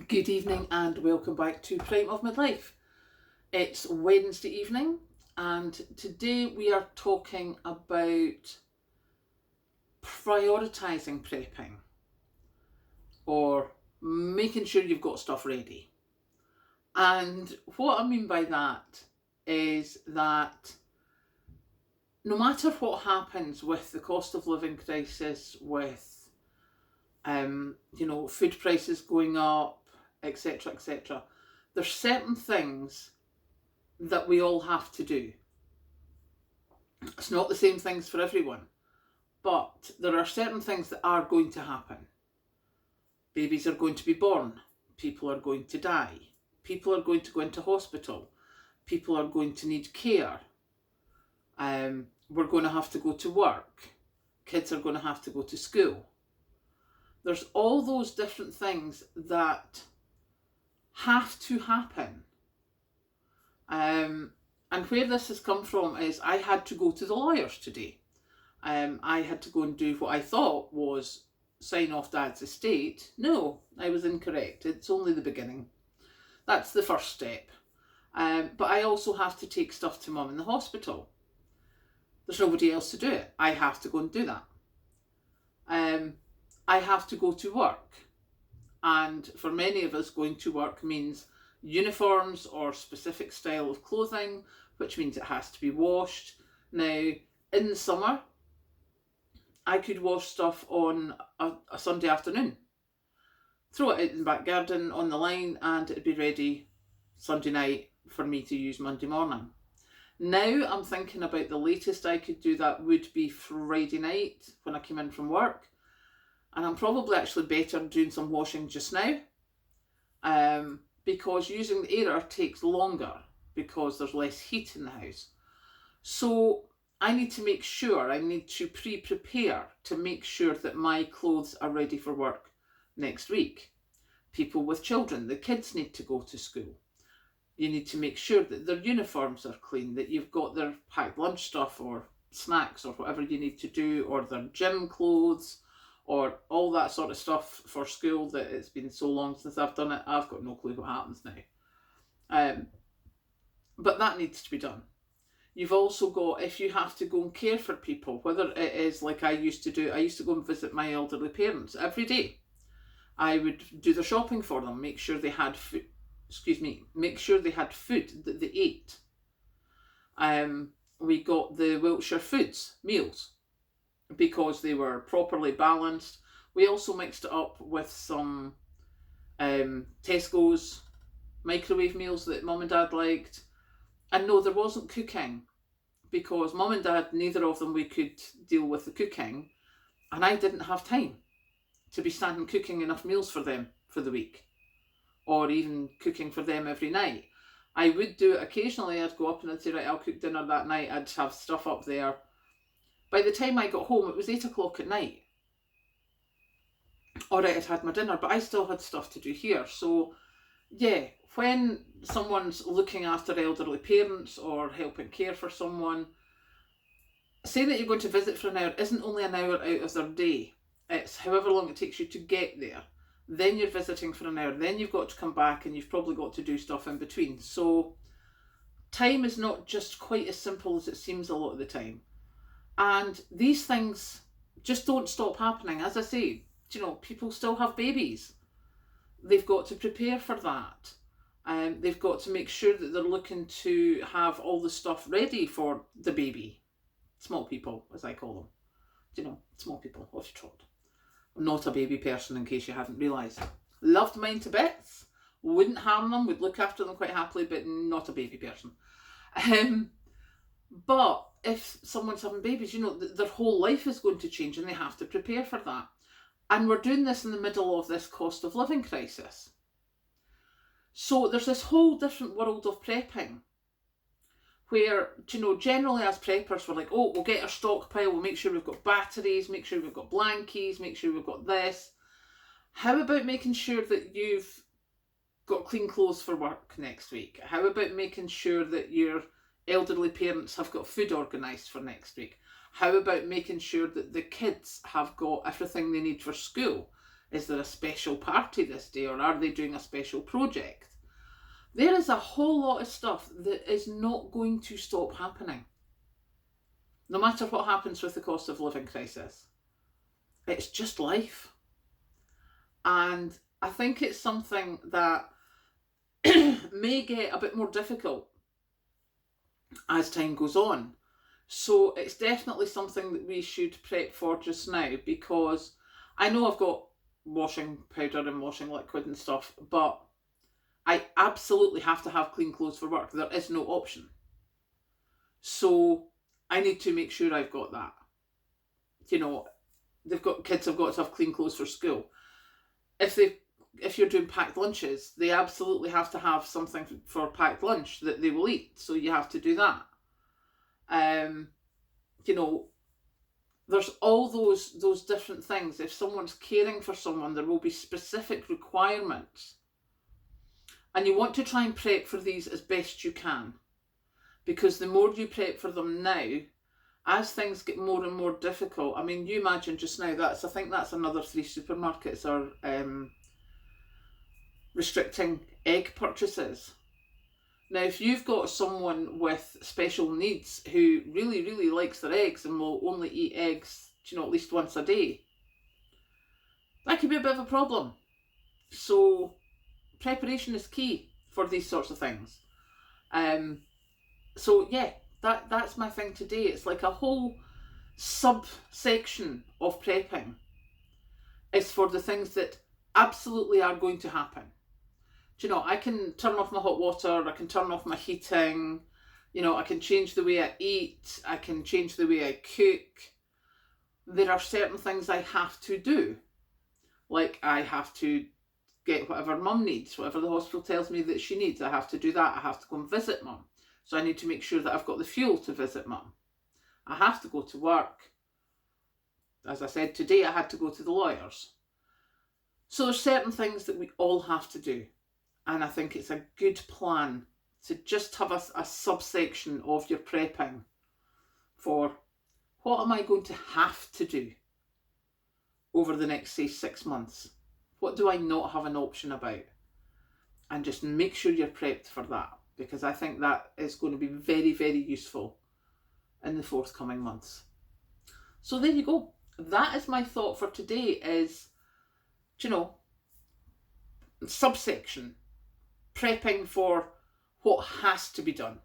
Good evening and welcome back to Prime of Midlife. It's Wednesday evening and today we are talking about prioritising prepping or making sure you've got stuff ready. And what I mean by that is that no matter what happens with the cost of living crisis, with food prices going up, etc., etc., there's certain things that we all have to do. It's not the same things for everyone, but there are certain things that are going to happen. Babies are going to be born. People are going to die. People are going to go into hospital. People are going to need care. We're going to have to go to work. Kids are going to have to go to school. There's all those different things that have to happen. And where this has come from is I had to go to the lawyers today. I had to go and do what I thought was sign off Dad's estate. No, I was incorrect. It's only the beginning. That's the first step. But I also have to take stuff to Mum in the hospital. There's nobody else to do it. I have to go and do that. I have to go to work. And for many of us, going to work means uniforms or specific style of clothing, which means it has to be washed. Now, in the summer, I could wash stuff on a Sunday afternoon, throw it out in the back garden on the line, and it'd be ready Sunday night for me to use Monday morning. Now I'm thinking about the latest I could do that would be Friday night when I came in from work. And I'm probably actually better doing some washing just now, because using the airer takes longer because there's less heat in the house. So I need to make sure, I need to prepare to make sure that my clothes are ready for work next week. People with children, the kids need to go to school. You need to make sure that their uniforms are clean, that you've got their packed lunch stuff or snacks or whatever you need to do, or their gym clothes, or all that sort of stuff for school that it's been so long since I've done it. I've got no clue what happens now. But that needs to be done. You've also got, if you have to go and care for people, whether it is like I used to do, I used to go and visit my elderly parents every day. I would do the shopping for them, make sure they had food, make sure they had food that they ate. We got the Wiltshire Foods meals, because they were properly balanced. We also mixed it up with some Tesco's microwave meals that Mum and Dad liked. And no, there wasn't cooking, because Mum and Dad, neither of them, we could deal with the cooking, and I didn't have time to be standing cooking enough meals for them for the week, or even cooking for them every night. I would do it occasionally. I'd go up and I'd say, right, I'll cook dinner that night. I'd have stuff up there. By the time I got home, it was 8 o'clock at night. Alright, I'd had my dinner, but I still had stuff to do here. So, yeah, when someone's looking after elderly parents or helping care for someone, saying that you're going to visit for an hour isn't only an hour out of their day. It's however long it takes you to get there. Then you're visiting for an hour. Then you've got to come back and you've probably got to do stuff in between. So, time is not just quite as simple as it seems a lot of the time. And these things just don't stop happening. As I say, people still have babies. They've got to prepare for that. They've got to make sure that they're looking to have all the stuff ready for the baby. Small people, as I call them. Small people, off your trot. I'm not a baby person, in case you haven't realised. Loved mine to bits. Wouldn't harm them, would look after them quite happily, but not a baby person. But if someone's having babies, their whole life is going to change and they have to prepare for that. And we're doing this in the middle of this cost of living crisis. So there's this whole different world of prepping where, generally as preppers, we're like, oh, we'll get our stockpile, we'll make sure we've got batteries, make sure we've got blankies, make sure we've got this. How about making sure that you've got clean clothes for work next week? How about making sure that your elderly parents have got food organised for next week? How about making sure that the kids have got everything they need for school? Is there a special party this day, or are they doing a special project? There is a whole lot of stuff that is not going to stop happening, no matter what happens with the cost of living crisis. It's just life. And I think it's something that may get a bit more difficult as time goes on. So it's definitely something that we should prep for just now, because I know I've got washing powder and washing liquid and stuff, but I absolutely have to have clean clothes for work. There is no option. So I need to make sure I've got that. You know, kids have got to have clean clothes for school. If you're doing packed lunches, they absolutely have to have something for packed lunch that they will eat. So you have to do that. You know, there's all those different things. If someone's caring for someone, there will be specific requirements. And you want to try and prep for these as best you can. Because the more you prep for them now, as things get more and more difficult, I mean, you imagine just now, I think that's another 3 supermarkets are restricting egg purchases. Now, if you've got someone with special needs who really, really likes their eggs and will only eat eggs, at least once a day, that could be a bit of a problem. So preparation is key for these sorts of things. So yeah, that's my thing today. It's like a whole subsection of prepping is for the things that absolutely are going to happen. I can turn off my hot water, I can turn off my heating, I can change the way I eat, I can change the way I cook. There are certain things I have to do. Like I have to get whatever mum needs, whatever the hospital tells me that she needs, I have to do that. I have to go and visit mum. So I need to make sure that I've got the fuel to visit mum. I have to go to work. As I said, today I had to go to the lawyers. So there's certain things that we all have to do. And I think it's a good plan to just have a subsection of your prepping for what am I going to have to do over the next, say, 6 months? What do I not have an option about? And just make sure you're prepped for that, because I think that is going to be very, very useful in the forthcoming months. So there you go. That is my thought for today is, subsection. Prepping for what has to be done.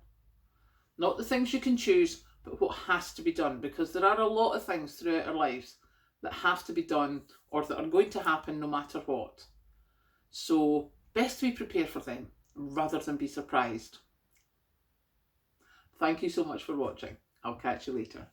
Not the things you can choose, but what has to be done, because there are a lot of things throughout our lives that have to be done or that are going to happen no matter what. So best to be prepared for them rather than be surprised. Thank you so much for watching. I'll catch you later.